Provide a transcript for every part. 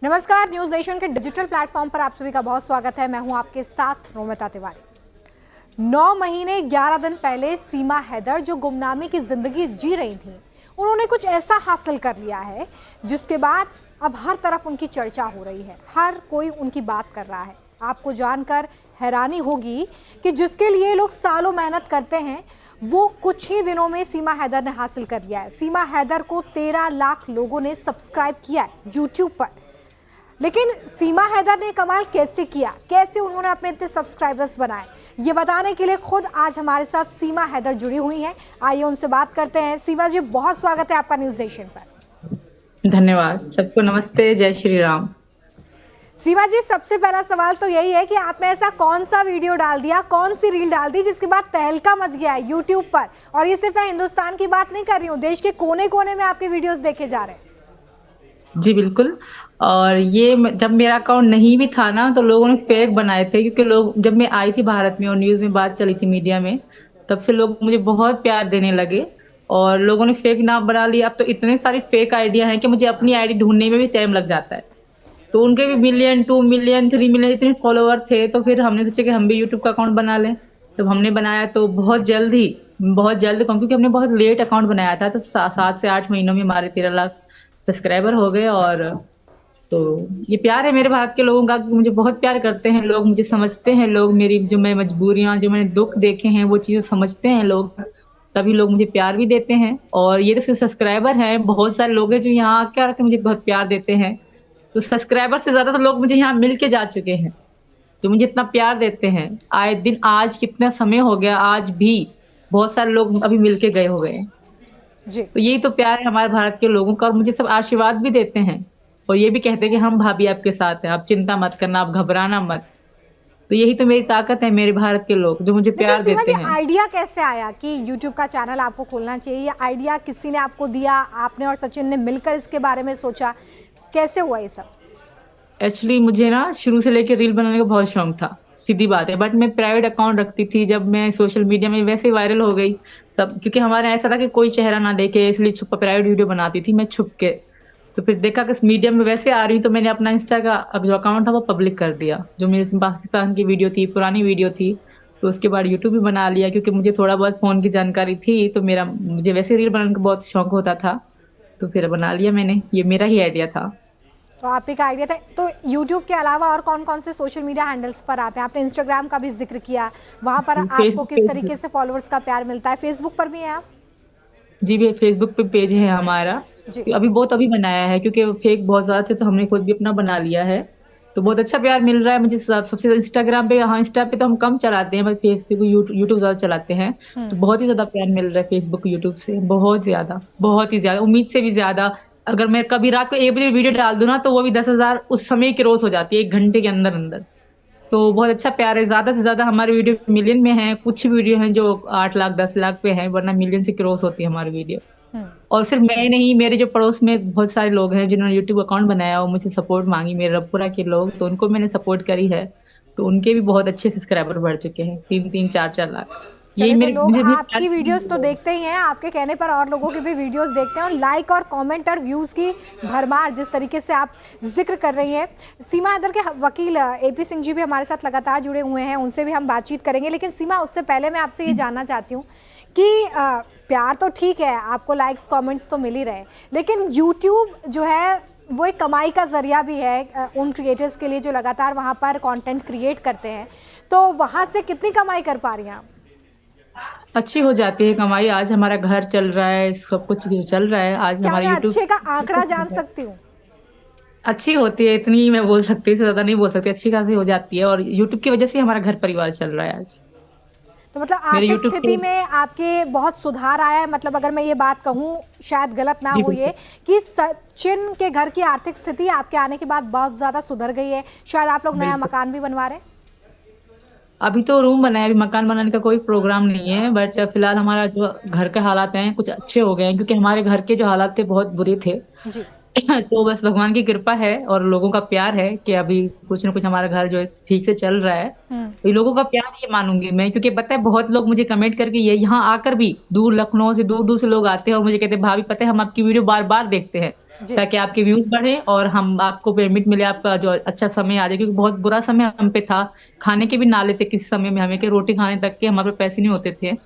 नमस्कार, news nation के digital platform पर आप सभी का बहुत स्वागत है। मैं हूं आपके साथ रोमिता तिवारी। 9 महीने 11 दिन पहले सीमा हैदर जो गुमनामी की जिंदगी जी रही थी, उन्होंने कुछ ऐसा हासिल कर लिया है जिसके बाद अब हर तरफ उनकी चर्चा हो रही है, हर कोई उनकी बात कर रहा है। आपको जानकर हैरानी होगी कि जिसके लिए लोग सालों मेहनत करते हैं वो कुछ ही दिनों में सीमा हैदर ने हासिल कर लिया है। सीमा हैदर को 13 लाख लोगों ने सब्सक्राइब किया है यूट्यूब पर। लेकिन सीमा हैदर ने कमाल कैसे किया, कैसे उन्होंने अपने इतने सब्सक्राइबर्स बनाए, ये बताने के लिए खुद आज हमारे साथ सीमा हैदर जुड़ी हुई हैं। आइए उनसे बात करते हैं। सीमा जी, बहुत स्वागत है आपका न्यूज नेशन पर। धन्यवाद। सबको नमस्ते, जय श्री राम। सीमा जी, सबसे पहला सवाल तो यही है कि आपने ऐसा कौन सा वीडियो डाल दिया, कौन सी रील डाल दी जिसके बाद तहलका मच गया है यूट्यूब पर। और ये सिर्फ मैं हिंदुस्तान की बात नहीं कर रही हूँ, देश के कोने कोने में आपके वीडियोस देखे जा रहे हैं। जी बिल्कुल। और ये जब मेरा अकाउंट नहीं भी था ना, तो लोगों ने फेक बनाए थे, क्योंकि लोग, जब मैं आई थी भारत में और न्यूज में बात चली थी मीडिया में, तब से लोग मुझे बहुत प्यार देने लगे और लोगों ने फेक नाम बना लिया। अब तो इतने सारे फेक आइडिया हैं कि मुझे अपनी आईडी ढूंढने में भी टाइम लग जाता है। तो उनके भी मिलियन, 2 मिलियन, 3 मिलियन इतने फॉलोवर थे, तो फिर हमने सोचा कि हम भी यूट्यूब का अकाउंट बना लें। जब हमने बनाया तो बहुत जल्द, क्योंकि हमने बहुत लेट अकाउंट बनाया था, तो 7 से 8 महीनों में हमारे 13 लाख सब्सक्राइबर हो गए। और तो ये प्यार है मेरे भारत के लोगों का, कि मुझे बहुत प्यार करते हैं लोग, मुझे समझते हैं लोग, मेरी जो मैं मजबूरियां, जो मैंने दुख देखे हैं, वो चीजें समझते हैं लोग, तभी लोग मुझे प्यार भी देते हैं। और ये तो सिर्फ सब्सक्राइबर हैं, बहुत सारे लोग हैं जो यहाँ आके आके मुझे बहुत प्यार देते हैं। तो सब्सक्राइबर से ज्यादा तो लोग मुझे यहाँ मिल के जा चुके हैं, जो मुझे इतना प्यार देते हैं आए दिन। आज कितना समय हो गया, आज भी बहुत सारे लोग अभी मिल के गए हो गए। जी, तो यही तो प्यार है हमारे भारत के लोगों का। और मुझे सब आशीर्वाद भी देते हैं और ये भी कहते हैं कि हम भाभी आपके साथ हैं, आप चिंता मत करना, आप घबराना मत। तो यही तो मेरी ताकत है, मेरे भारत के लोग जो मुझे लेकिन प्यार सीमा देते जी, हैं। आइडिया कैसे आया कि यूट्यूब का चैनल आपको खोलना चाहिए? या आइडिया किसी ने आपको दिया, आपने और सचिन ने मिलकर इसके बारे में सोचा, कैसे हुआ ये सब? एक्चुअली मुझे ना शुरू से लेकर रील बनाने का बहुत शौक था, सीधी बात है। बट मैं प्राइवेट अकाउंट रखती थी। जब मैं सोशल मीडिया में वैसे वायरल हो गई सब, क्योंकि हमारे यहाँ ऐसा था कि कोई चेहरा ना देखे, इसलिए छुप प्राइवेट वीडियो बनाती थी मैं छुप के। तो फिर देखा कि मीडिया में वैसे आ रही, तो मैंने अपना इंस्टा का जो अकाउंट था वो पब्लिक कर दिया, जो मेरे पाकिस्तान की वीडियो थी, पुरानी वीडियो थी। तो उसके बाद यूट्यूब भी बना लिया, क्योंकि मुझे थोड़ा बहुत फोन की जानकारी थी, तो मुझे वैसे रील बनाने का बहुत शौक होता था। तो फिर बना लिया मैंने, ये मेरा ही आइडिया था। तो आप ही का आइडिया था। तो यूट्यूब के अलावा और कौन कौन से सोशल मीडिया हैंडल्स पर आप हैं? आपने इंस्टाग्राम का भी जिक्र किया, वहां पर आपको किस फेसबुक। तरीके से फॉलोअर्स का प्यार मिलता है? फेसबुक पर भी हैं आप? जी भैया, फेसबुक पे पेज है हमारा। जी, अभी बनाया है, क्योंकि फेक बहुत ज्यादा थे, तो हमने खुद भी अपना बना लिया है। तो बहुत अच्छा प्यार मिल रहा है मुझे। सबसे इंस्टाग्राम पे, हाँ इंस्टा पे तो हम कम चलाते हैं, बस फेसबुक, यूट्यूब ज्यादा चलाते हैं। तो बहुत ही ज्यादा प्यार मिल रहा है फेसबुक, यूट्यूब से, बहुत ही ज्यादा, उम्मीद से भी ज्यादा। अगर मैं कभी रात को 1 बजे वीडियो डाल दूं ना, तो वो भी 10,000 उस समय क्रॉस हो जाती है, 1 घंटे के अंदर अंदर। तो बहुत अच्छा प्यार है। ज्यादा से ज्यादा हमारे वीडियो मिलियन में है, कुछ वीडियो हैं जो 8 लाख 10 लाख पे हैं, वरना मिलियन से क्रॉस होती है हमारी वीडियो। और सिर्फ मैं नहीं, मेरे जो पड़ोस में बहुत सारे लोग हैं जिन्होंने यूट्यूब अकाउंट बनाया और मुझसे सपोर्ट मांगी, मेरे रबपुरा के लोग, तो उनको मैंने सपोर्ट करी है। तो उनके भी बहुत अच्छे सब्सक्राइबर बढ़ चुके हैं, 3-3 4-4 लाख। यही चलिए। तो मेरे लोग मुझे भी प्यार आपकी देते हैं वीडियोस तो लोग। देखते ही हैं, आपके कहने पर और लोगों की भी वीडियोस देखते हैं, और लाइक और कमेंट और व्यूज की भरमार जिस तरीके से आप जिक्र कर रही हैं। सीमा हैदर के वकील एपी सिंह जी भी हमारे साथ लगातार जुड़े हुए हैं, उनसे भी हम बातचीत करेंगे। लेकिन सीमा, उससे पहले मैं आपसे ये जानना चाहती हूँ कि प्यार तो ठीक है, आपको लाइक्स कमेंट्स तो मिल ही रहे, लेकिन यूट्यूब जो है वो एक कमाई का जरिया भी है उन क्रिएटर्स के लिए जो लगातार वहाँ पर कंटेंट क्रिएट करते हैं। तो वहाँ से कितनी कमाई कर पा रही हैं आप? अच्छी हो जाती है कमाई। आज हमारा घर चल रहा है, सब कुछ चल रहा है आज क्या हमारा मैं यूट्यूब। अच्छे का आंकड़ा जान सकती हूँ? अच्छी होती है, इतनी ही मैं बोल सकती हूँ, इससे ज्यादा नहीं बोल सकती। अच्छी खासी हो जाती है, और यूट्यूब की वजह से हमारा घर परिवार चल रहा है आज। तो मतलब मेरे आर्थिक यूट्यूब स्थिति के। में आपके बहुत सुधार आया है? मतलब अगर मैं ये बात कहूँ, शायद गलत ना जी हो बिल्कुल। ये, कि सचिन के घर की आर्थिक स्थिति आपके आने के बाद बहुत ज़्यादा सुधर गई है, शायद आप लोग नया बिल्कुल। मकान भी बनवा रहे हैं? अभी तो रूम बनाया, अभी मकान बनाने का कोई प्रोग्राम नहीं है, बट जी, फिलहाल हमारा जो घर के हालात हैं कुछ अच्छे हो गए हैं, क्योंकि हमारे घर के जो हालात थे बहुत बुरे थे। जी, तो बस भगवान की कृपा है और लोगों का प्यार है कि अभी कुछ ना कुछ हमारा घर जो है ठीक से चल रहा है। तो ये लोगों का प्यार ये मानूंगी मैं, क्योंकि पता है बहुत लोग मुझे कमेंट करके, ये यहाँ आकर भी दूर, लखनऊ से दूर दूर से लोग आते हैं और मुझे कहते हैं भाभी पता है हम आपकी वीडियो बार बार देखते हैं, ताकि आपके व्यूज बढ़े और हम आपको पेमेंट मिले, आपका जो अच्छा समय आ जाए, क्योंकि बहुत बुरा समय हम पे था, खाने के भी ना लेते किसी समय में हमें, कि रोटी खाने तक के हमारे पे पैसे नहीं होते थे।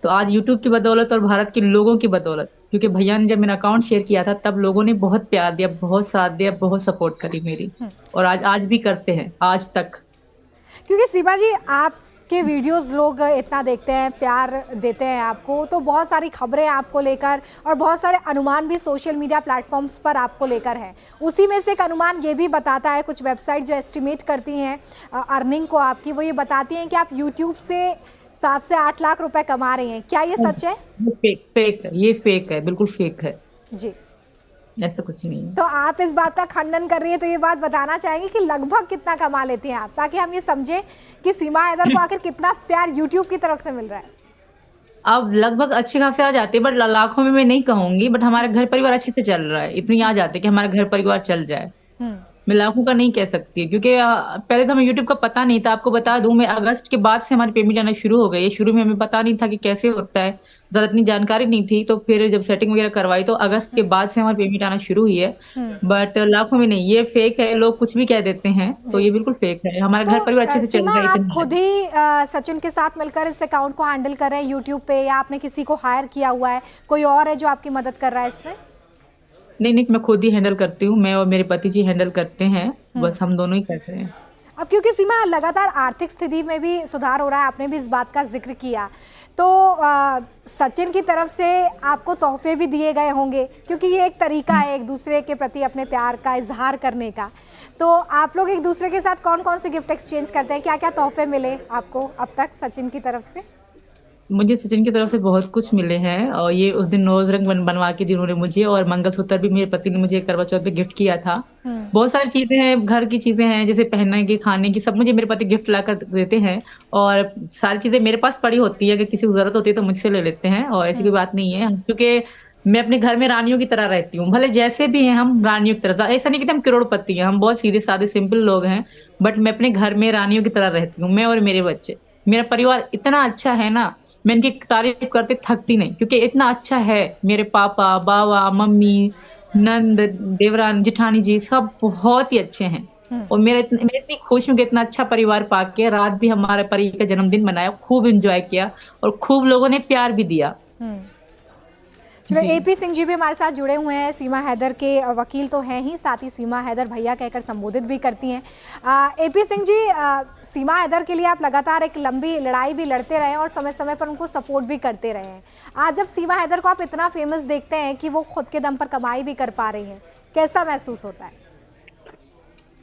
तो आज यूट्यूब की बदौलत और भारत के लोगों की बदौलत, क्योंकि भैया ने जब मेरा अकाउंट शेयर किया था तब लोगों ने बहुत प्यार दिया, बहुत साथ दिया, बहुत सपोर्ट करी मेरी, और आज आज भी करते हैं आज तक। क्योंकि सीमा जी आपके वीडियोस लोग इतना देखते हैं, प्यार देते हैं आपको, तो बहुत सारी खबरें आपको लेकर और बहुत सारे अनुमान भी सोशल मीडिया प्लेटफॉर्म्स पर आपको लेकर है। उसी में से एक अनुमान ये भी बताता है, कुछ वेबसाइट जो एस्टिमेट करती हैं अर्निंग को आपकी, वो ये बताती हैं कि आप यूट्यूब से 7 से 8 लाख रुपए कमा रही हैं। क्या ये सच है? फेक है, ये फेक है, बिल्कुल फेक है जी। ऐसा कुछ नहीं है। तो आप इस बात का खंडन कर रही है, तो ये बात बताना चाहेंगे कि लगभग कितना कमा लेती हैं आप, ताकि हम ये समझें कि सीमा हैदर को आखिर कितना प्यार यूट्यूब की तरफ से मिल रहा है। अब लगभग अच्छे खासे आ जाते हैं, बट लाखों में मैं नहीं कहूंगी, बट हमारा घर परिवार अच्छे से चल रहा है, इतनी आ जाते हैं कि हमारा घर परिवार चल जाए। मैं लाखों का नहीं कह सकती, क्योंकि पहले तो हमें यूट्यूब का पता नहीं था। आपको बता दूं, मैं अगस्त के बाद से हमारी पेमेंट आना शुरू हो गई है। शुरू में हमें पता नहीं था कि कैसे होता है, ज्यादा इतनी जानकारी नहीं थी, तो फिर जब सेटिंग वगैरह करवाई तो अगस्त के बाद से हमारी पेमेंट आना शुरू हुई है। बट लाखों में नहीं, ये फेक है, लोग कुछ भी कह देते हैं, तो ये बिल्कुल फेक है। हमारा घर परिवार अच्छे से चल सीमा, रहा है, आप इतना खुद ही सचिन के साथ मिलकर इस अकाउंट को हैंडल कर रहे हैं यूट्यूब पे, या आपने किसी को हायर किया हुआ है, कोई और है जो आपकी मदद कर रहा है इसमें? नहीं, मैं खुद ही हैंडल करती हूँ, मैं और मेरे पति जी हैंडल करते हैं, बस हम दोनों ही करते हैं। अब क्योंकि सीमा लगातार आर्थिक स्थिति में भी सुधार हो रहा है, आपने भी इस बात का जिक्र किया, तो सचिन की तरफ से आपको तोहफे भी दिए गए होंगे, क्योंकि ये एक तरीका है एक दूसरे के प्रति अपने प्यार का इजहार करने का। तो आप लोग एक दूसरे के साथ कौन कौन से गिफ्ट एक्सचेंज करते हैं? क्या क्या तोहफे मिले आपको अब तक सचिन की तरफ से? मुझे सचिन की तरफ से बहुत कुछ मिले हैं, और ये उस दिन नोज रंग बनवा के जिन्होंने मुझे, और मंगलसूत्र भी मेरे पति ने मुझे करवा चौथ पे गिफ्ट किया था। बहुत सारी चीजें हैं, घर की चीजें हैं, जैसे पहनने की, खाने की, सब मुझे मेरे पति गिफ्ट ला कर देते हैं। और सारी चीजें मेरे पास पड़ी होती है, अगर किसी को जरूरत होती है तो मुझसे ले लेते हैं, और ऐसी कोई बात नहीं है। क्योंकि मैं अपने घर में रानियों की तरह रहती हूँ, भले जैसे भी हैं हम रानियों की तरह, ऐसा नहीं कि हम करोड़पति हैं, हम बहुत सीधे साधे सिंपल लोग हैं, बट मैं अपने घर में रानियों की तरह रहती हूँ, मैं और मेरे बच्चे। मेरा परिवार इतना अच्छा है ना, मैं इनकी तारीफ करते थकती नहीं, क्योंकि इतना अच्छा है। मेरे पापा, बाबा, मम्मी, नंद, देवरान, जिठानी जी सब बहुत ही अच्छे हैं, और मैं इतनी खुश हूँ कि इतना अच्छा परिवार पाके। रात भी हमारे परी का जन्मदिन मनाया, खूब एंजॉय किया, और खूब लोगों ने प्यार भी दिया। चलो, एपी सिंह जी भी हमारे साथ जुड़े हुए हैं, सीमा हैदर के वकील तो हैं ही, साथ ही सीमा हैदर भैया कहकर संबोधित भी करती हैं। एपी सिंह जी, सीमा हैदर के लिए आप लगातार एक लंबी लड़ाई भी लड़ते रहे और समय समय पर उनको सपोर्ट भी करते रहे हैं। आज जब सीमा हैदर को आप इतना फेमस देखते हैं कि वो खुद के दम पर कमाई भी कर पा रही हैं, कैसा महसूस होता है?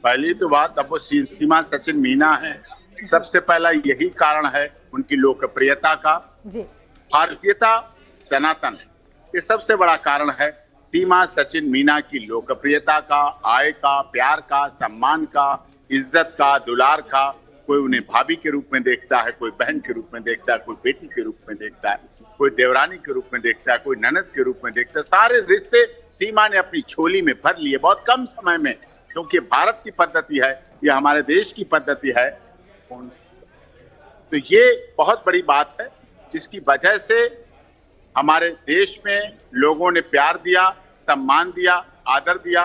पहली तो बात, अब वो सीमा सचिन मीना है, सबसे पहला यही कारण है उनकी लोकप्रियता का। जी, भारतीयता सनातन है, ये सबसे बड़ा कारण है। सीमा सचिन मीना की लोकप्रियता का, आय का, प्यार का, सम्मान का, इज्जत का, दुलार का। कोई उन्हें भाभी के रूप में देखता है, कोई बहन के रूप में देखता है, कोई बेटी के रूप में देखता है, कोई देवरानी के रूप में देखता है, कोई ननद के रूप में देखता है। सारे रिश्ते सीमा ने अपनी झोली में भर लिए बहुत कम समय में, क्योंकि भारत की पद्धति है, ये हमारे देश की पद्धति है। तो ये बहुत बड़ी बात है, जिसकी वजह से हमारे देश में लोगों ने प्यार दिया, सम्मान दिया, आदर दिया,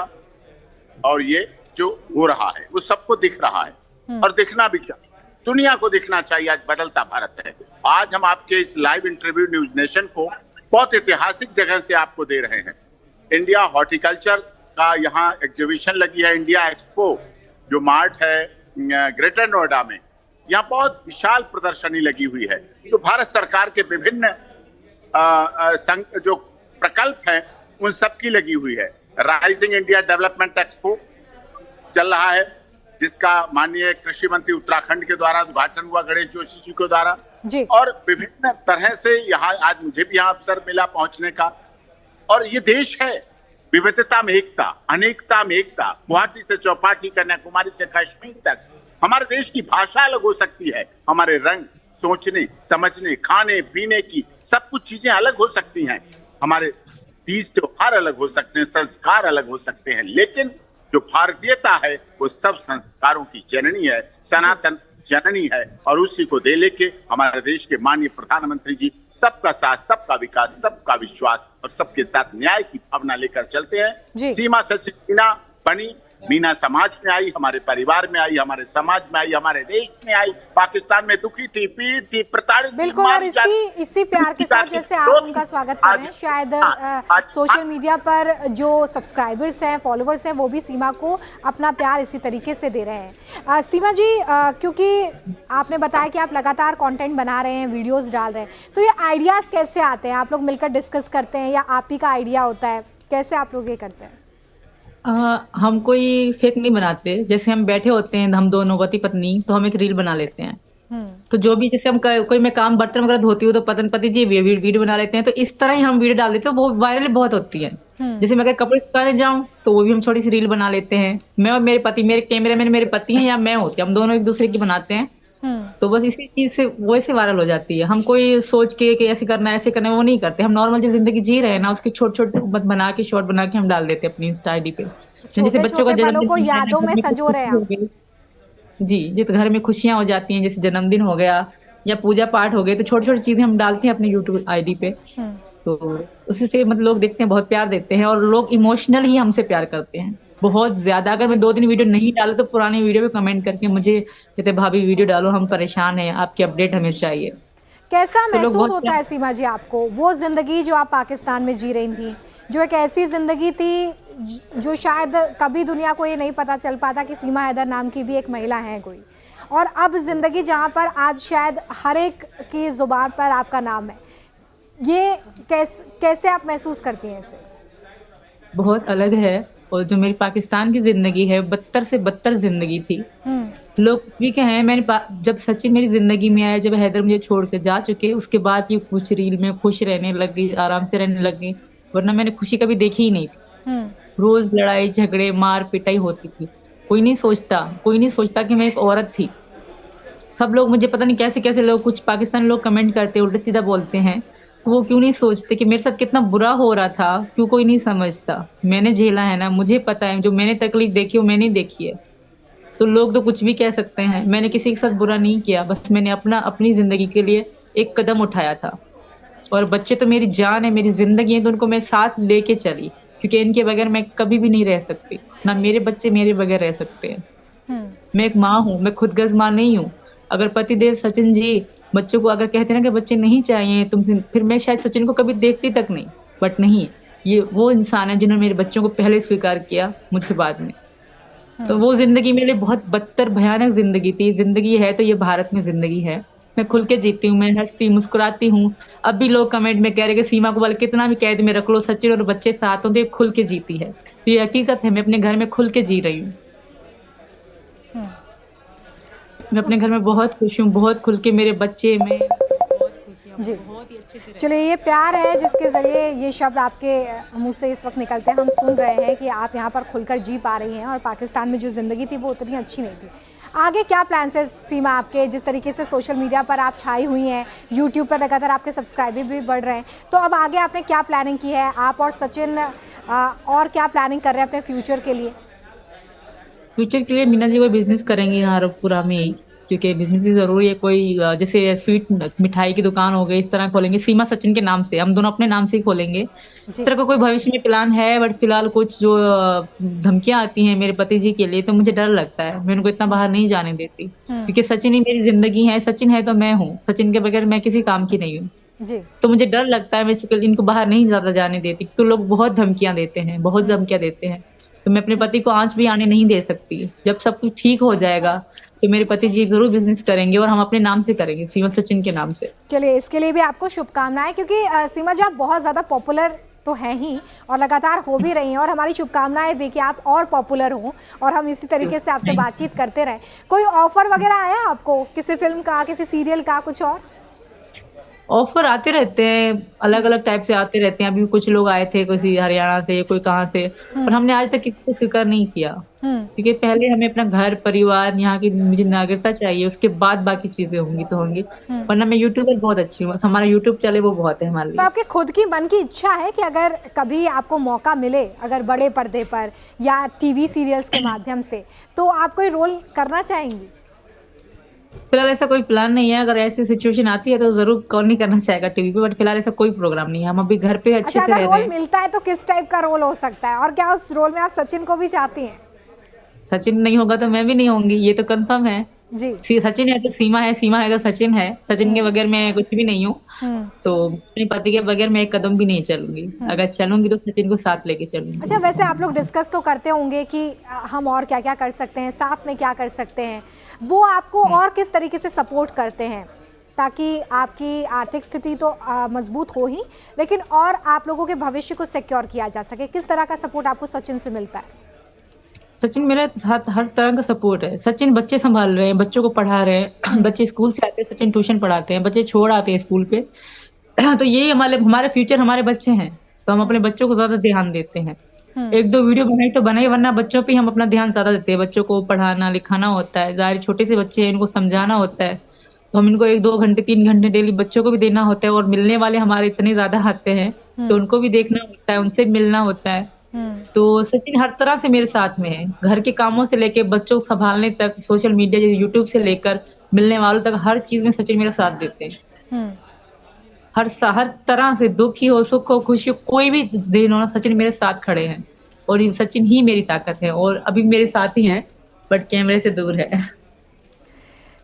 और ये जो हो रहा है वो सबको दिख रहा है, और दिखना भी चाहिए, दुनिया को दिखना चाहिए। आज बदलता भारत है। आज हम आपके इस लाइव इंटरव्यू न्यूज नेशन को बहुत ऐतिहासिक जगह से आपको दे रहे हैं। इंडिया हॉर्टिकल्चर का यहाँ एग्जीबिशन लगी है, इंडिया एक्सपो जो मार्ट है ग्रेटर नोएडा में, यहाँ बहुत विशाल प्रदर्शनी लगी हुई है। तो भारत सरकार के विभिन्न जो प्रकल्प हैं उन सब की लगी हुई है। राइजिंग इंडिया डेवलपमेंट एक्सपो चल रहा है, जिसका माननीय कृषि मंत्री उत्तराखंड के द्वारा उद्घाटन हुआ, गणेश जोशी जी के द्वारा जी। और विभिन्न तरह से यहाँ आज मुझे भी यहाँ अवसर मिला पहुंचने का। और ये देश है विविधता में एकता, अनेकता में एकता। गुवाहाटी से चौपाटी, कन्याकुमारी से कश्मीर तक हमारे देश की भाषा अलग हो सकती है, हमारे रंग, सोचने, समझने, खाने पीने की सब कुछ चीजें अलग हो सकती हैं, हमारे तीज त्योहार अलग हो सकते हैं, संस्कार अलग हो सकते हैं, लेकिन जो भारतीयता है वो सब संस्कारों की जननी है, सनातन जननी है और उसी को दे लेके हमारे देश के माननीय प्रधानमंत्री जी सबका साथ, सबका विकास, सबका विश्वास और सबके साथ न्याय की भावना लेकर चलते हैं। सीमा सचिन मीना बनी, मीना समाज में आई, हमारे परिवार में आई, हमारे समाज में आई, हमारे देश में आई, पाकिस्तान में दुखी थी, पीड़ित थी, प्रताड़ित थी। बिल्कुल, और इसी प्यार के साथ जैसे आप उनका स्वागत कर रहे हैं, शायद सोशल मीडिया पर जो सब्सक्राइबर्स हैं, फॉलोवर्स हैं, वो भी सीमा को अपना प्यार इसी तरीके से दे रहे हैं। सीमा जी, क्योंकि आपने बताया कि आप लगातार कंटेंट बना रहे हैं, वीडियोस डाल रहे हैं, तो ये आइडियाज़ कैसे आते हैं? आप लोग मिलकर डिस्कस करते हैं या आप ही का आइडिया होता है? कैसे आप लोग ये करते हैं? हम कोई फेक नहीं बनाते। जैसे हम बैठे होते हैं, हम दोनों पति पत्नी, तो हम एक रील बना लेते हैं। तो जो भी, जैसे हम कोई मैं काम बर्तन वगैरह धोती हूँ तो पति जी वीडियो बना लेते हैं। तो इस तरह ही हम वीडियो डाल देते हैं, वो वायरल बहुत होती है। जैसे मैं अगर कपड़े सुखाने जाऊं तो वो भी हम छोटी सी रील बना लेते हैं। मैं और मेरे पति, मेरे कैमरे मैन मेरे पति हैं या मैं होती हूँ, हम दोनों एक दूसरे की बनाते हैं। तो बस इसी चीज से वो ऐसे वायरल हो जाती है। हम कोई सोच के कि ऐसे करना है, ऐसे करना है, वो नहीं करते। हम नॉर्मल जो जिंदगी जी रहे हैं ना, उसकी छोटे छोटे बना के शॉर्ट बना के हम डाल देते हैं अपनी इंस्टा आईडी पे। जैसे बच्चों का जन्मदिन को यादों में संजो रहे हैं जी, जैसे घर में खुशियां हो जाती हैं, जैसे जन्मदिन हो गया या पूजा पाठ हो गए, तो छोटी छोटी चीजें हम डालते हैं अपने यूट्यूब आईडी पे। तो उससे मतलब लोग देखते हैं, बहुत प्यार देते हैं और लोग इमोशनल ही हमसे प्यार करते हैं बहुत ज्यादा। अगर मैं 2 दिन वीडियो नहीं डालूं तो पुरानी वीडियो पे कमेंट करके मुझे कहते भाभी वीडियो डालो, हम परेशान हैं, आपकी अपडेट हमें चाहिए। कैसा महसूस होता है सीमा जी आपको, वो जिंदगी जो आप पाकिस्तान में जी रही थी, जो एक ऐसी जिंदगी थी जो शायद कभी दुनिया को ये नहीं पता चल पाता कि सीमा हैदर नाम की भी एक महिला है कोई, और अब जिंदगी जहाँ पर आज शायद हर एक की जुबान पर आपका नाम है, ये कैसे आप महसूस करती हैं इसे? बहुत अलग है। और जो मेरी पाकिस्तान की जिंदगी है, बदतर से बदतर जिंदगी थी। लोग भी कहें, मैंने जब सचिन मेरी जिंदगी में आया, जब हैदर मुझे छोड़ के जा चुके, उसके बाद ये कुछ रील में खुश रहने लग गई, आराम से रहने लग गई, वरना मैंने खुशी कभी देखी ही नहीं थी। रोज लड़ाई झगड़े मार पिटाई होती थी। कोई नहीं सोचता कि मैं एक औरत थी। सब लोग मुझे पता नहीं कैसे कैसे लोग, कुछ पाकिस्तानी लोग कमेंट करते, उल्टा सीधा बोलते हैं, वो क्यों नहीं सोचते कि मेरे साथ कितना बुरा हो रहा था, क्यों कोई नहीं समझता? मैंने झेला है ना, मुझे पता है, जो मैंने तकलीफ देखी वो मैंने देखी है। तो लोग तो कुछ भी कह सकते हैं, मैंने किसी के साथ बुरा नहीं किया, बस मैंने अपनी जिंदगी के लिए एक कदम उठाया था। और बच्चे तो मेरी जान है, मेरी जिंदगी है, तो उनको मैं साथ लेके चली, क्योंकि इनके बगैर मैं कभी भी नहीं रह सकती, ना मेरे बच्चे मेरे बगैर रह सकते हैं। मैं एक माँ हूँ, मैं खुदगर्ज माँ नहीं हूँ। अगर पतिदेव सचिन जी बच्चों को अगर कहते ना कि बच्चे नहीं चाहिए तुमसे, फिर मैं शायद सचिन को कभी देखती तक नहीं। बट नहीं, ये वो इंसान है जिन्होंने मेरे बच्चों को पहले स्वीकार किया, मुझसे बाद में। तो वो जिंदगी मेरे लिए बहुत बदतर भयानक जिंदगी थी। जिंदगी है तो ये भारत में जिंदगी है, मैं खुल के जीती हूँ, मैं हंसती मुस्कुराती हूँ। अब भी लोग कमेंट में कह रहे कि सीमा को बल्कि कितना भी कैद में रख लो, सचिन और बच्चे साथ हों तो ये खुल के जीती है। तो ये हकीकत है, मैं अपने घर में खुल के जी रही हूँ। मैं अपने घर में बहुत खुश हूँ, बहुत खुल के, मेरे बच्चे में बहुत खुशियाँ, बहुत ही अच्छे से। चलिए, ये प्यार है जिसके जरिए ये शब्द आपके मुंह से इस वक्त निकलते हैं। हम सुन रहे हैं कि आप यहाँ पर खुलकर जी पा रही हैं, और पाकिस्तान में जो ज़िंदगी थी वो उतनी अच्छी नहीं थी। आगे क्या प्लान्स है सीमा आपके? जिस तरीके से सोशल मीडिया पर आप छाई हुई हैं, यूट्यूब पर लगातार आपके सब्सक्राइबर भी बढ़ रहे हैं, तो अब आगे आपने क्या प्लानिंग की है? आप और सचिन और क्या प्लानिंग कर रहे हैं अपने फ्यूचर के लिए? फ्यूचर के लिए मीना जी कोई बिजनेस करेंगे यहाँ रफपुरा में ही, क्योंकि बिजनेस भी जरूरी है। कोई जैसे स्वीट मिठाई की दुकान हो गई, इस तरह खोलेंगे सीमा सचिन के नाम से, हम दोनों अपने नाम से ही खोलेंगे। इस तरह का कोई भविष्य में प्लान है, बट फिलहाल कुछ जो धमकियां आती हैं मेरे पति जी के लिए, तो मुझे डर लगता है, मैं उनको इतना बाहर नहीं जाने देती, क्योंकि सचिन ही मेरी जिंदगी है। सचिन है तो मैं हूँ, सचिन के बगैर मैं किसी काम की नहीं हूँ। तो मुझे डर लगता है, मैं इनको बाहर नहीं ज्यादा जाने देती। तो लोग बहुत धमकियां देते हैं, बहुत धमकियां देते हैं, तो मैं अपने पति को आंच भी आने नहीं दे सकती। जब सब कुछ ठीक हो जाएगा तो मेरे पति जी जरूर बिजनेस करेंगे, और हम अपने नाम से करेंगे, सीमा सचिन के नाम से। चलिए, इसके लिए भी आपको शुभकामनाएं, क्योंकि सीमा जी आप बहुत ज़्यादा पॉपुलर तो हैं ही, और लगातार हो भी रही हैं, और हमारी शुभकामनाएं भी कि आप और पॉपुलर हों और हम इसी तरीके से आपसे बातचीत करते रहें। कोई ऑफर वगैरह आया आपको, किसी फिल्म का, किसी सीरियल का, कुछ और? ऑफर आते रहते हैं, अलग अलग टाइप से आते रहते हैं। अभी कुछ लोग आए थे, किसी हरियाणा से, कोई कहाँ से, पर हमने आज तक किसी को स्वीकार नहीं किया, क्योंकि पहले हमें अपना घर परिवार, यहाँ की मुझे नागरिकता चाहिए, उसके बाद बाकी चीजें होंगी तो होंगी। वरना मैं यूट्यूबर बहुत अच्छी हूँ, हमारा यूट्यूब चले वो बहुत है हमारे लिए। तो आपके खुद की मन की इच्छा है कि अगर कभी आपको मौका मिले, अगर बड़े पर्दे पर या टीवी सीरियल्स के माध्यम से, तो आप कोई रोल करना चाहेंगी? फिलहाल ऐसा कोई प्लान नहीं है। अगर ऐसी सिचुएशन आती है तो जरूर कॉल नहीं करना चाहेगा टीवी पे, बट फिलहाल ऐसा कोई प्रोग्राम नहीं है। हम अभी घर पे अच्छे अच्छा, से अगर रह रहे रोल हैं। मिलता है तो किस टाइप का रोल हो सकता है, और क्या उस रोल में आप सचिन को भी चाहती हैं? सचिन नहीं होगा तो मैं भी नहीं होंगी, ये तो कंफर्म है। जी। सचिन है तो सीमा है, सीमा है तो सचिन है। सचिन के हम्म। बगैर मैं कुछ भी नहीं हूँ। हम्म। तो अपने पति के बगैर मैं एक कदम भी नहीं चलूंगी। अगर चलूंगी तो सचिन को साथ लेके चलूंगी। अच्छा, वैसे आप लोग डिस्कस तो करते होंगे कि हम और क्या क्या कर सकते हैं, साथ में क्या कर सकते हैं। वो आपको और किस तरीके से सपोर्ट करते हैं ताकि आपकी आर्थिक स्थिति तो मजबूत हो ही, लेकिन और आप लोगों के भविष्य को सिक्योर किया जा सके? किस तरह का सपोर्ट आपको सचिन से मिलता है? सचिन मेरे साथ हर तरह का सपोर्ट है। सचिन बच्चे संभाल रहे हैं, बच्चों को पढ़ा रहे हैं। बच्चे स्कूल से आते हैं, सचिन ट्यूशन पढ़ाते हैं, बच्चे छोड़ आते हैं स्कूल पे। तो ये हमारे हमारे फ्यूचर हमारे बच्चे हैं, तो हम अपने बच्चों को ज्यादा ध्यान देते हैं। एक दो वीडियो बनाई तो बनाई, वरना बच्चों पे हम अपना ध्यान ज्यादा देते हैं। बच्चों को पढ़ाना लिखाना होता है, जाहिर छोटे से बच्चे हैं, इनको समझाना होता है। तो हम इनको 1-2 घंटे 3 घंटे डेली बच्चों को भी देना होता है। और मिलने वाले हमारे इतने ज्यादा आते हैं तो उनको भी देखना होता है, उनसे मिलना होता है। तो सचिन हर तरह से मेरे साथ में है, घर के कामों से लेके बच्चों को संभालने तक, सोशल मीडिया जैसे यूट्यूब से लेकर मिलने वालों तक, हर चीज में सचिन मेरा साथ देते हैं। हम्म। हर तरह से, दुखी हो सुख हो खुशी हो, कोई भी दिन हो, सचिन मेरे साथ खड़े हैं। और ये सचिन ही मेरी ताकत है, और अभी मेरे साथ ही हैं बट कैमरे से दूर है।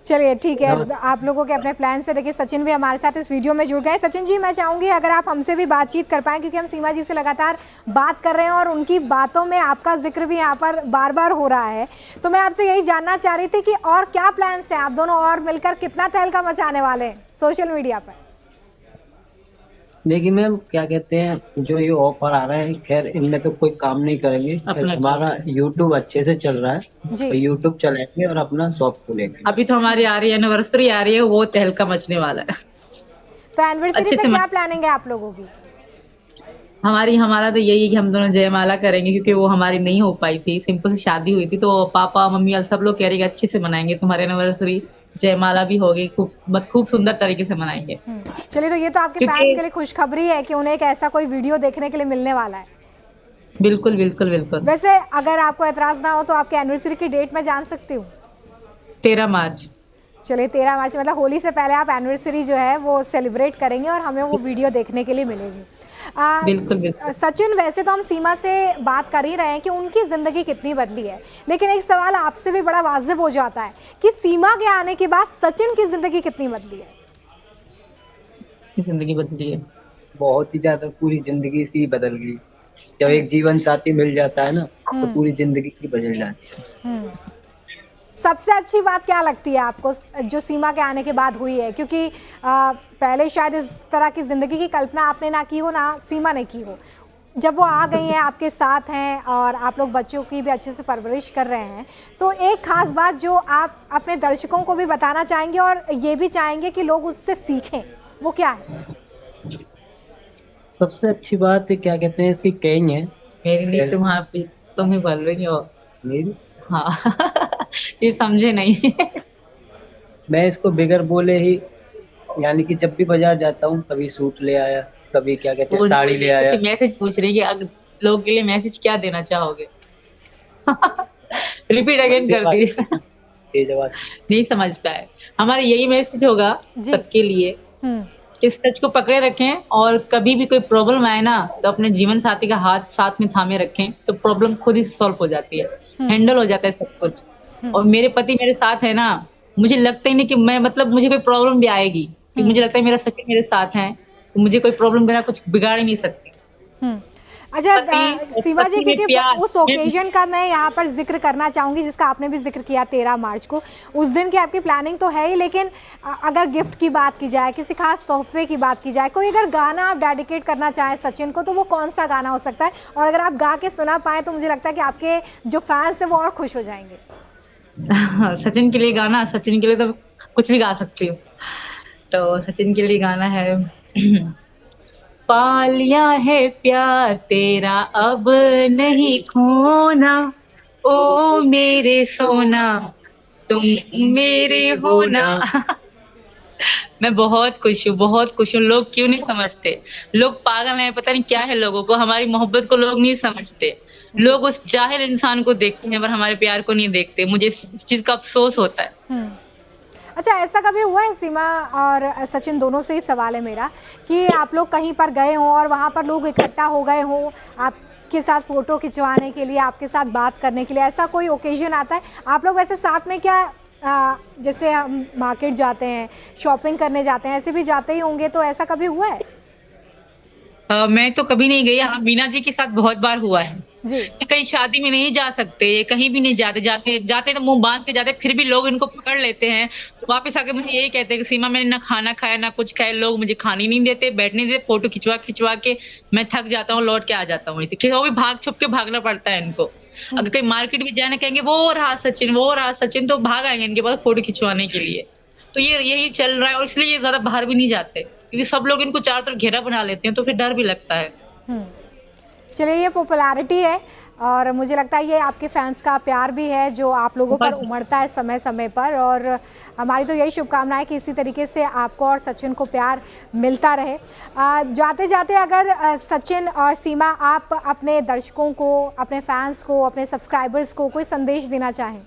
चलिए ठीक है, आप लोगों के अपने प्लान से देखिए सचिन भी हमारे साथ इस वीडियो में जुड़ गए। सचिन जी, मैं चाहूंगी अगर आप हमसे भी बातचीत कर पाएं, क्योंकि हम सीमा जी से लगातार बात कर रहे हैं और उनकी बातों में आपका जिक्र भी यहाँ पर बार बार हो रहा है। तो मैं आपसे यही जानना चाह रही थी कि और क्या प्लान्स हैं, आप दोनों और मिलकर कितना तहलका मचाने वाले हैं सोशल मीडिया पर? देखिए मैम, क्या कहते हैं, जो ये ऑफर आ रहा है, खैर इनमें तो कोई काम नहीं करेंगे। हमारा यूट्यूब अच्छे से चल रहा है, जी। तो यूट्यूब चलाएंगे और अपना शॉप खोलेंगे। अभी तो हमारी आ रही है एनिवर्सरी, आ रही है, वो तहलका मचने वाला है। तो एनिवर्सरी अच्छे पे से क्या प्लानिंग है आप लोगों की? हमारा तो यही है कि हम दोनों जयमाला करेंगे, क्योंकि वो हमारी नहीं हो पाई थी, सिंपल सी शादी हुई थी। तो पापा मम्मी और सब लोग कह रहे हैं कि अच्छे से मनाएंगे तुम्हारी एनिवर्सरी, जयमाला भी होगी, खूब सुंदर तरीके से मनाएंगे। चलिए, तो ये तो आपके क्योंकि फैंस के लिए खुशखबरी है कि उन्हें एक ऐसा कोई वीडियो देखने के लिए मिलने वाला है। बिल्कुल बिल्कुल बिल्कुल। वैसे अगर आपको एतराज ना हो तो आपके एनिवर्सरी की डेट मैं जान सकती हूँ? 13 मार्च। चलिए, 13 मार्च मतलब होली से पहले आप एनिवर्सरी जो है वो सेलिब्रेट करेंगे और हमें वो वीडियो देखने के लिए मिलेगी। बिल्कुल बिल्कुल। सचिन, वैसे तो हम सीमा से बात कर ही रहे हैं कि उनकी ज़िंदगी कितनी बदली है, लेकिन एक सवाल आपसे भी बड़ा वाजिब हो जाता है कि सीमा के आने के बाद सचिन की ज़िंदगी कितनी बदली है? जिंदगी बदली है बहुत ही ज्यादा, पूरी जिंदगी सी बदल गई। जब एक जीवन साथी मिल जाता है ना, तो पूरी जिंदगी की बदल जाती है। सबसे अच्छी बात क्या लगती है आपको जो सीमा के आने के बाद हुई है? क्योंकि पहले शायद इस तरह की ज़िंदगी की कल्पना आपने ना की हो, ना सीमा ने की हो। जब वो आ गई हैं, आपके साथ हैं और आप लोग बच्चों की भी अच्छे से परवरिश कर रहे हैं, तो एक खास बात जो आप अपने दर्शकों को भी बताना चाहेंगे और ये भी चाहेंगे कि लोग उससे सीखें, वो क्या है? सबसे अच्छी बात है, क्या कहते हैं, इसकी कहीं है मेरे लिए। तुम ही बोल रही हो। मेरी, हाँ। ये समझे नहीं। मैं इसको बिगर बोले ही, यानी कि जब भी बाजार जाता हूँ, कभी सूट ले आया, कभी क्या कहते हैं साड़ी ले आया। मैसेज पूछ रही है कि अगर लोगों के लिए मैसेज क्या देना चाहोगे? रिपीट अगेन कर दीजिए। ये जवाब नहीं समझ पाए। हमारा यही मैसेज होगा सबके लिए कि सच को पकड़े रखें, और कभी भी कोई प्रॉब्लम आए ना, तो अपने जीवन साथी का हाथ साथ में थामे रखें, तो प्रॉब्लम खुद ही सॉल्व हो जाती है, हैंडल हो जाता है सब कुछ। और मेरे पति मेरे साथ है ना, मुझे लगता ही नहीं कि मुझे कोई प्रॉब्लम भी आएगी, कि मुझे लगता है मेरा सचिन मेरे साथ है, तो मुझे कोई प्रॉब्लम बिना कुछ बिगाड़ ही नहीं सकती। अच्छा सीमा जी, क्योंकि उस ओकेजन का मैं यहाँ पर जिक्र करना चाहूँगी जिसका आपने भी जिक्र किया 13 मार्च को, उस दिन की आपकी प्लानिंग तो है ही, लेकिन अगर गिफ्ट की बात की जाए, किसी खास तोहफे की बात की जाए, कोई अगर गाना आप डेडिकेट करना चाहें सचिन को, तो वो कौन सा गाना हो सकता है? और अगर आप गा के सुना पाए तो मुझे लगता है कि आपके जो फैंस हैं वो और खुश हो जाएंगे। सचिन के लिए गाना, सचिन के लिए तो कुछ भी गा सकती हूँ। तो सचिन के लिए गाना है पा लिया है प्यार तेरा अब नहीं खोना, ओ मेरे सोना तुम मेरे होना। मैं बहुत खुश हूँ, बहुत खुश हूँ। लोग क्यों नहीं समझते? लोग पागल हैं, पता नहीं क्या है लोगों को। हमारी मोहब्बत को लोग नहीं समझते। लोग उस जाहिल इंसान को देखते हैं पर हमारे प्यार को नहीं देखते। मुझे इस चीज का अफसोस होता है। अच्छा, ऐसा कभी हुआ है सीमा और सचिन दोनों से ही सवाल है मेरा कि आप लोग कहीं पर गए हों और वहाँ पर लोग इकट्ठा हो गए हों आपके साथ फ़ोटो खिंचवाने के लिए, आपके साथ बात करने के लिए, ऐसा कोई ओकेजन आता है? आप लोग वैसे साथ में क्या जैसे हम मार्केट जाते हैं, शॉपिंग करने जाते हैं, ऐसे भी जाते ही होंगे, तो ऐसा कभी हुआ है? मैं तो कभी नहीं गई। हाँ, मीना जी के साथ बहुत बार हुआ है जी। कि कहीं शादी में नहीं जा सकते, कहीं भी नहीं जाते तो मुंह बांध के जाते, फिर भी लोग इनको पकड़ लेते हैं। वापस आके मुझे यही कहते हैं कि सीमा, मैंने ना खाना खाया ना कुछ खाया, लोग मुझे खाने नहीं देते, बैठने नहीं देते, फोटो खिंचवा खिंचवा के मैं थक जाता हूँ, लौट के आ जाता हूँ। वो भी भाग छुप के भागना पड़ता है इनको। अगर कहीं मार्केट में जाने कहेंगे वो रहा सचिन, तो भाग आएंगे इनके पास फोटो खिंचवाने के लिए। तो ये यही चल रहा है और इसलिए ये ज्यादा बाहर भी नहीं जाते, क्योंकि सब लोग इनको चारों तरफ घेरा बना लेते हैं, तो फिर डर भी लगता है। चलिए, ये पॉपुलैरिटी है और मुझे लगता है ये आपके फैंस का प्यार भी है जो आप लोगों पर उमड़ता है समय समय पर, और हमारी तो यही शुभकामना है कि इसी तरीके से आपको और सचिन को प्यार मिलता रहे। जाते जाते अगर सचिन और सीमा, आप अपने दर्शकों को, अपने फैंस को, अपने सब्सक्राइबर्स को कोई संदेश देना चाहें?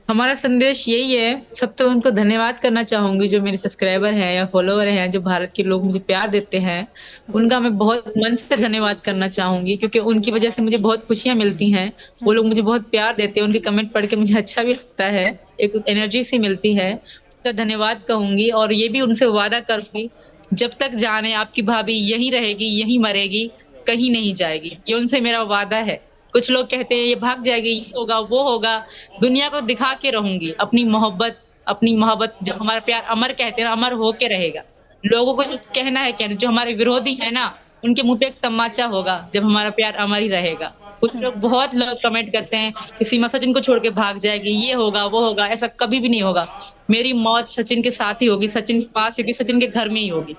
हमारा संदेश यही है, सब तो उनको धन्यवाद करना चाहूंगी जो मेरे सब्सक्राइबर हैं या फॉलोअर हैं, जो भारत के लोग मुझे प्यार देते हैं, उनका मैं बहुत मन से धन्यवाद करना चाहूंगी, क्योंकि उनकी वजह से मुझे बहुत खुशियां मिलती हैं। वो लोग मुझे बहुत प्यार देते हैं, उनके कमेंट पढ़ के मुझे अच्छा भी लगता है, एक एनर्जी सी मिलती है। उसका धन्यवाद कहूंगी और ये भी उनसे वादा करूंगी, जब तक जाने आपकी भाभी यहीं रहेगी, यहीं मरेगी, कहीं नहीं जाएगी। ये उनसे मेरा वादा है। कुछ लोग कहते हैं ये भाग जाएगी, ये होगा वो होगा, दुनिया को दिखा के रहूंगी अपनी मोहब्बत, जो हमारा प्यार अमर कहते हैं, अमर होके रहेगा। लोगों को जो कहना है कहना, जो हमारे विरोधी है ना, उनके मुंह पे एक तमाचा होगा जब हमारा प्यार अमर ही रहेगा। कुछ लोग, बहुत लोग कमेंट करते हैं कि सीमा सचिन को छोड़ के भाग जाएगी, ये होगा वो होगा, ऐसा कभी भी नहीं होगा। मेरी मौत सचिन के साथ ही होगी, सचिन के पास होगी, सचिन के घर में ही होगी।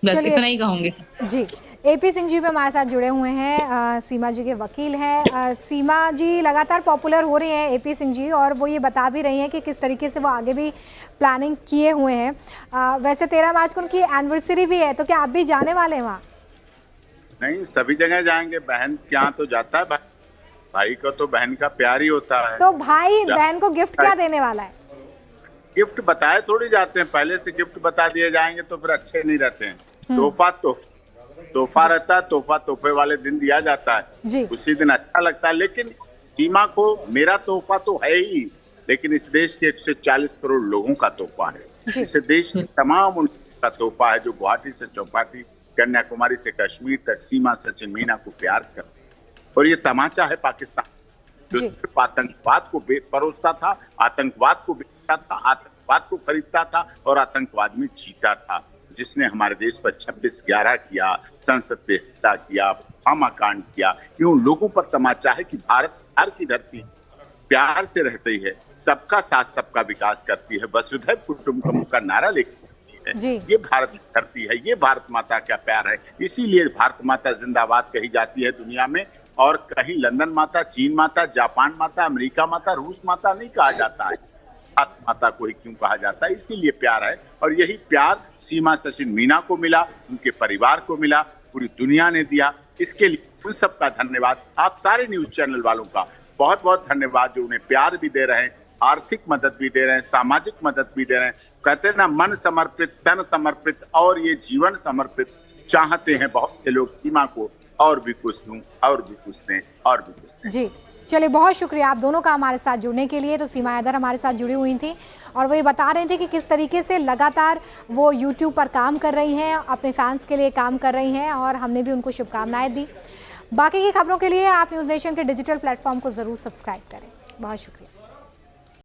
बस इतना ही कहूंगी जी। एपी सिंह जी भी हमारे साथ जुड़े हुए हैं, सीमा जी के वकील हैं। सीमा जी लगातार पॉपुलर हो रही हैं, एपी सिंह जी, और वो ये बता भी रही हैं कि किस तरीके से वो आगे भी प्लानिंग किए हुए हैं। वैसे 13 मार्च को उनकी एनिवर्सरी भी है, तो क्या आप भी जाने वाले हैं वहाँ? नहीं, सभी जगह जाएंगे। बहन के यहाँ तो जाता है, भाई को तो बहन का प्यार ही होता है। तो भाई बहन को गिफ्ट क्या देने वाला है? गिफ्ट बताए थोड़ी जाते हैं, पहले से गिफ्ट बता दिए जाएंगे तो फिर अच्छे नहीं रहते हैं। तोहफा रहता है, तोहफे वाले दिन दिया जाता है, उसी दिन अच्छा लगता है। लेकिन सीमा को मेरा तोहफा तो है ही, लेकिन इस देश के 140 करोड़ लोगों का तोहफा है। इस देश के तमाम उनका तोहफा है जो गुवाहाटी से चौपाटी, कन्याकुमारी से कश्मीर तक सीमा सचिन मीना को प्यार कर। और ये तमाचा है पाकिस्तान, जो सिर्फ आतंकवाद को परोसता था, आतंकवाद को बेचता था, आतंकवाद को खरीदता था और आतंकवाद में जीता था, जिसने हमारे देश पर 26/11 किया, संसद पे हत्या किया, फामा कांड किया। ये उन लोगों पर तमाचा है कि भारत प्यार की धरती, प्यार से रहती है, सबका साथ सबका विकास करती है, वसुधैव कुटुंबकम का नारा लेकर चलती है। ये भारत की धरती है, ये भारत माता का प्यार है। इसीलिए भारत माता जिंदाबाद कही जाती है दुनिया में, और कहीं लंदन माता, चीन माता, जापान माता, अमेरिका माता, रूस माता नहीं कहा जाता है। भारत माता को ही क्यों कहा जाता है? इसीलिए प्यार है। और यही प्यार सीमा सचिन मीना को मिला, उनके परिवार को मिला, पूरी दुनिया ने दिया। इसके लिए उन सबका धन्यवाद। आप सारे न्यूज चैनल वालों का बहुत बहुत धन्यवाद, जो उन्हें प्यार भी दे रहे हैं, आर्थिक मदद भी दे रहे हैं, सामाजिक मदद भी दे रहे हैं। कहते हैं ना, मन समर्पित, तन समर्पित और ये जीवन समर्पित चाहते हैं बहुत से लोग सीमा को और भी कुछ दूं, और भी कुछ दें, और भी कुछ दें। जी चलिए, बहुत शुक्रिया आप दोनों का हमारे साथ जुड़ने के लिए। तो सीमा हैदर हमारे साथ जुड़ी हुई थी और वो ये बता रहे थे कि किस तरीके से लगातार वो YouTube पर काम कर रही हैं, अपने फैंस के लिए काम कर रही हैं, और हमने भी उनको शुभकामनाएं दी। बाकी की खबरों के लिए आप न्यूज़ नेशन के डिजिटल प्लेटफॉर्म को ज़रूर सब्सक्राइब करें। बहुत शुक्रिया।